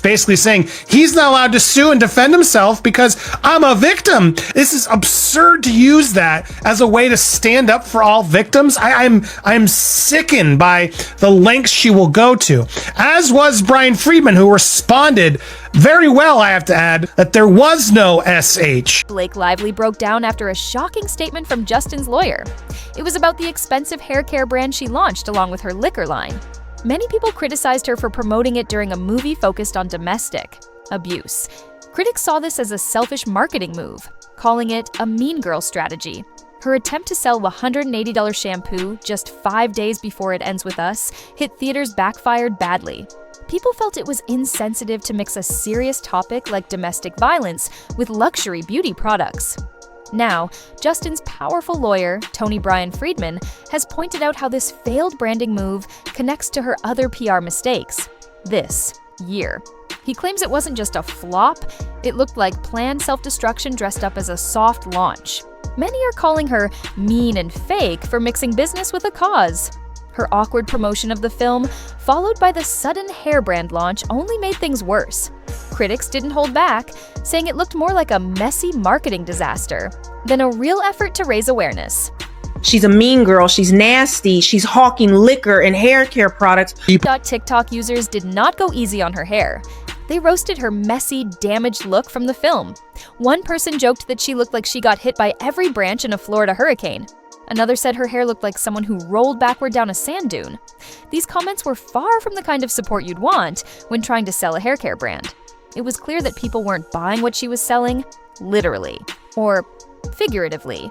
basically saying he's not allowed to sue and defend himself because I'm a victim. This is absurd to use that as a way to stand up for all victims. I'm sickened by the lengths she will go to, as was Brian Friedman, who responded very well, I have to add, that there was no SH. Blake Lively broke down after a shocking statement from Justin's lawyer. It was about the expensive hair care brand she launched along with her liquor line. Many people criticized her for promoting it during a movie focused on domestic abuse. Critics saw this as a selfish marketing move, calling it a mean girl strategy. Her attempt to sell $180 shampoo just 5 days before It Ends With Us hit theaters backfired badly. People felt it was insensitive to mix a serious topic like domestic violence with luxury beauty products. Now, Justin's powerful lawyer, Tony Brian Friedman, has pointed out how this failed branding move connects to her other PR mistakes this year. He claims it wasn't just a flop, it looked like planned self-destruction dressed up as a soft launch. Many are calling her mean and fake for mixing business with a cause. Her awkward promotion of the film, followed by the sudden hair brand launch, only made things worse. Critics didn't hold back, saying it looked more like a messy marketing disaster than a real effort to raise awareness. She's a mean girl, she's nasty, she's hawking liquor and hair care products. TikTok users did not go easy on her hair. They roasted her messy, damaged look from the film. One person joked that she looked like she got hit by every branch in a Florida hurricane. Another said her hair looked like someone who rolled backward down a sand dune. These comments were far from the kind of support you'd want when trying to sell a hair care brand. It was clear that people weren't buying what she was selling, literally, or figuratively.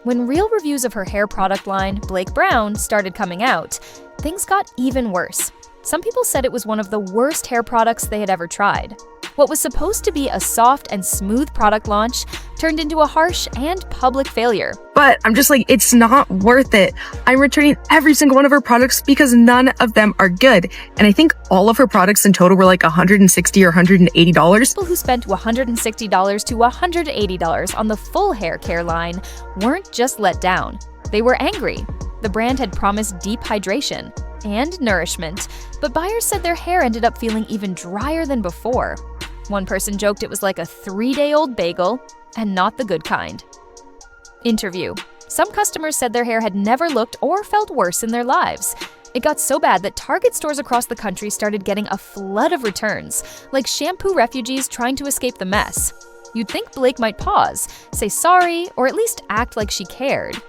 When real reviews of her hair product line, Blake Brown, started coming out, things got even worse. Some people said it was one of the worst hair products they had ever tried. What was supposed to be a soft and smooth product launch turned into a harsh and public failure. But I'm just like, it's not worth it. I'm returning every single one of her products because none of them are good. And I think all of her products in total were like $160 or $180. People who spent $160 to $180 on the full hair care line weren't just let down. They were angry. The brand had promised deep hydration and nourishment, but buyers said their hair ended up feeling even drier than before. One person joked it was like a 3-day-old bagel, and not the good kind. Interview. Some customers said their hair had never looked or felt worse in their lives. It got so bad that Target stores across the country started getting a flood of returns, like shampoo refugees trying to escape the mess. You'd think Blake might pause, say sorry, or at least act like she cared.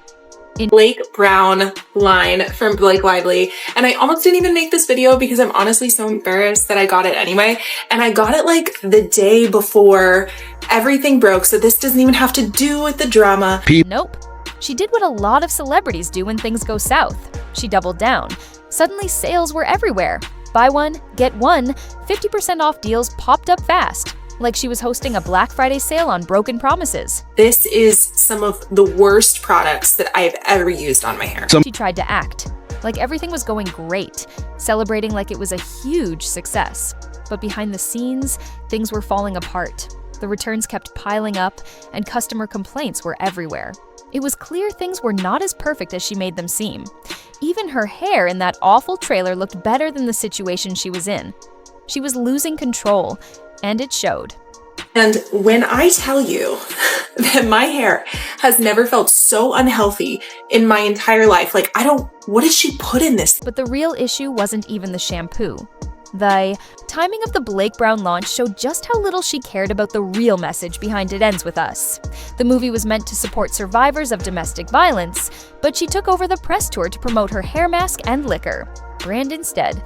Blake Brown line from Blake Lively, and I almost didn't even make this video because I'm honestly so embarrassed that I got it anyway, and I got it like the day before everything broke, so this doesn't even have to do with the drama. Nope. She did what a lot of celebrities do when things go south. She doubled down. Suddenly sales were everywhere. Buy one, get one, 50% off deals popped up fast. Like she was hosting a Black Friday sale on broken promises. This is some of the worst products that I've ever used on my hair. She tried to act like everything was going great, celebrating like it was a huge success. But behind the scenes, things were falling apart. The returns kept piling up, and customer complaints were everywhere. It was clear things were not as perfect as she made them seem. Even her hair in that awful trailer looked better than the situation she was in. She was losing control, and it showed. And when I tell you that my hair has never felt so unhealthy in my entire life, like what did she put in this? But the real issue wasn't even the shampoo. The timing of the Blake Brown launch showed just how little she cared about the real message behind It Ends With Us. The movie was meant to support survivors of domestic violence, but she took over the press tour to promote her hair mask and liquor. Brand instead.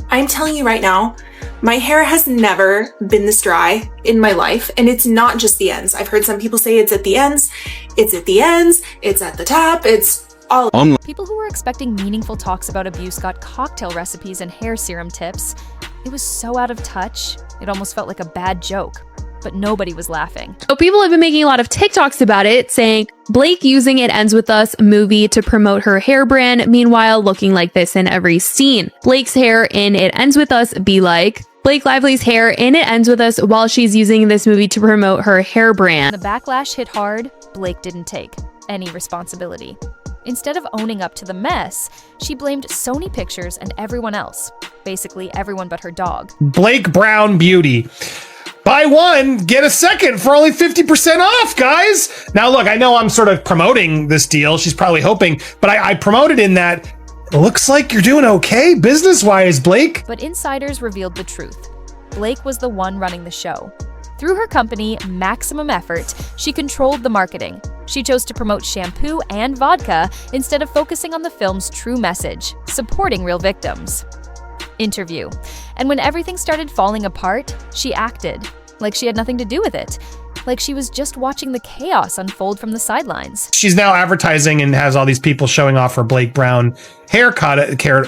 I'm telling you right now, my hair has never been this dry in my life, and it's not just the ends. I've heard some people say it's at the ends, it's at the ends, it's at the top, it's all. People who were expecting meaningful talks about abuse got cocktail recipes and hair serum tips. It was so out of touch, it almost felt like a bad joke. But nobody was laughing. So people have been making a lot of TikToks about it, saying Blake using It Ends With Us movie to promote her hair brand, meanwhile looking like this in every scene. Blake's hair in It Ends With Us be like Blake Lively's hair in It Ends With Us while she's using this movie to promote her hair brand. The backlash hit hard. Blake didn't take any responsibility. Instead of owning up to the mess, she blamed Sony Pictures and everyone else. Basically, everyone but her dog. Blake Brown Beauty. Buy one, get a second for only 50% off, guys. Now, look, I know I'm sort of promoting this deal. She's probably hoping, but I promoted in that it looks like you're doing okay business-wise, Blake. But insiders revealed the truth. Blake was the one running the show. Through her company, Maximum Effort, she controlled the marketing. She chose to promote shampoo and vodka instead of focusing on the film's true message, supporting real victims. Interview. And when everything started falling apart, she acted like she had nothing to do with it, like she was just watching the chaos unfold from the sidelines. She's now advertising and has all these people showing off her Blake Brown hair care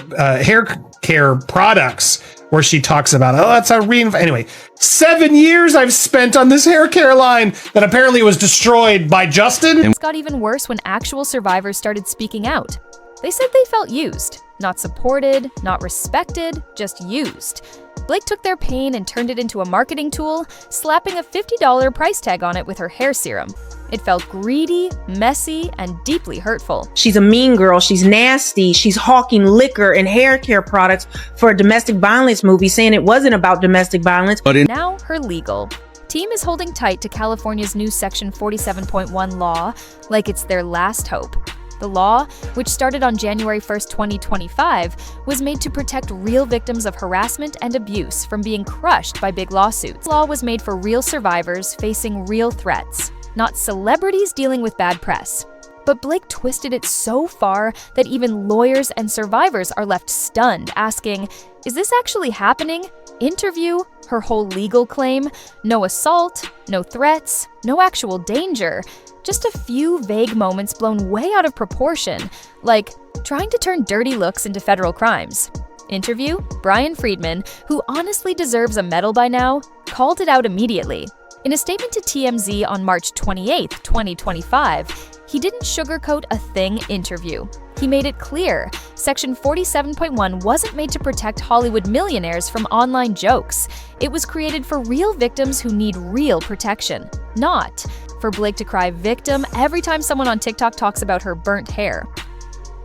products, where she talks about, oh, that's a anyway, 7 years I've spent on this hair care line that apparently was destroyed by Justin. It got even worse when actual survivors started speaking out. They said they felt used, not supported, not respected, just used. Blake took their pain and turned it into a marketing tool, slapping a $50 price tag on it with her hair serum. It felt greedy, messy, and deeply hurtful. She's a mean girl. She's nasty. She's hawking liquor and hair care products for a domestic violence movie, saying it wasn't about domestic violence. Now, her legal team is holding tight to California's new Section 47.1 law like it's their last hope. The law, which started on January 1st, 2025, was made to protect real victims of harassment and abuse from being crushed by big lawsuits. The law was made for real survivors facing real threats, not celebrities dealing with bad press. But Blake twisted it so far that even lawyers and survivors are left stunned, asking, is this actually happening? Interview, her whole legal claim, no assault, no threats, no actual danger. Just a few vague moments blown way out of proportion, like trying to turn dirty looks into federal crimes. Interview, Brian Friedman, who honestly deserves a medal by now, called it out immediately. In a statement to TMZ on March 28, 2025, he didn't sugarcoat a thing. Interview. He made it clear, Section 47.1 wasn't made to protect Hollywood millionaires from online jokes. It was created for real victims who need real protection, not for Blake to cry victim every time someone on TikTok talks about her burnt hair.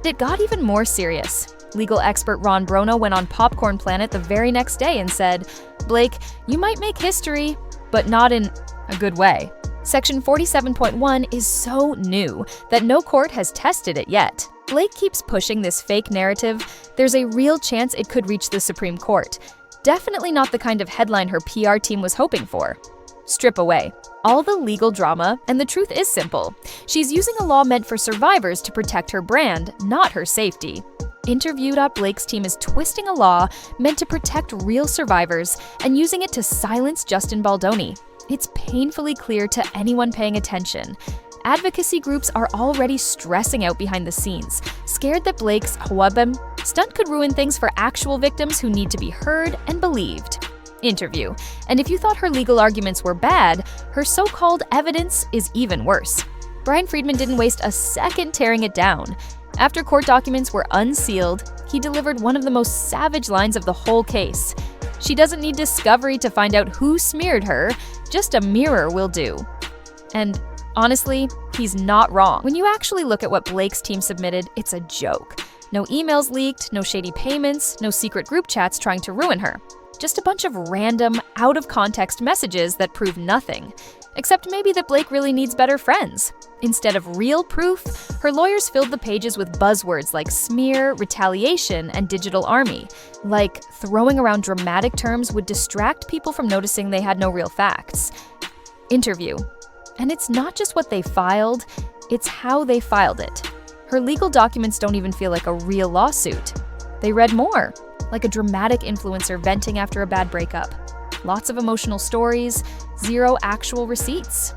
It got even more serious. Legal expert Ron Brono went on Popcorn Planet the very next day and said, Blake, you might make history, but not in a good way. Section 47.1 is so new that no court has tested it yet. Blake keeps pushing this fake narrative. There's a real chance it could reach the Supreme Court. Definitely not the kind of headline her PR team was hoping for. Strip away all the legal drama, and the truth is simple. She's using a law meant for survivors to protect her brand, not her safety. Interviewed, Blake's team is twisting a law meant to protect real survivors and using it to silence Justin Baldoni. It's painfully clear to anyone paying attention. Advocacy groups are already stressing out behind the scenes, scared that Blake's Hwabem stunt could ruin things for actual victims who need to be heard and believed. Interview. And if you thought her legal arguments were bad, her so-called evidence is even worse. Brian Friedman didn't waste a second tearing it down. After court documents were unsealed, he delivered one of the most savage lines of the whole case. She doesn't need discovery to find out who smeared her, just a mirror will do. And honestly, he's not wrong. When you actually look at what Blake's team submitted, it's a joke. No emails leaked, no shady payments, no secret group chats trying to ruin her. Just a bunch of random, out-of-context messages that prove nothing. Except maybe that Blake really needs better friends. Instead of real proof, her lawyers filled the pages with buzzwords like smear, retaliation, and digital army. Like, throwing around dramatic terms would distract people from noticing they had no real facts. Interview. And it's not just what they filed, it's how they filed it. Her legal documents don't even feel like a real lawsuit. They read more like a dramatic influencer venting after a bad breakup. Lots of emotional stories, zero actual receipts.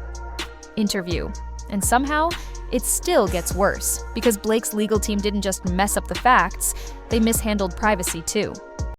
Interview. And somehow, it still gets worse, because Blake's legal team didn't just mess up the facts, they mishandled privacy too.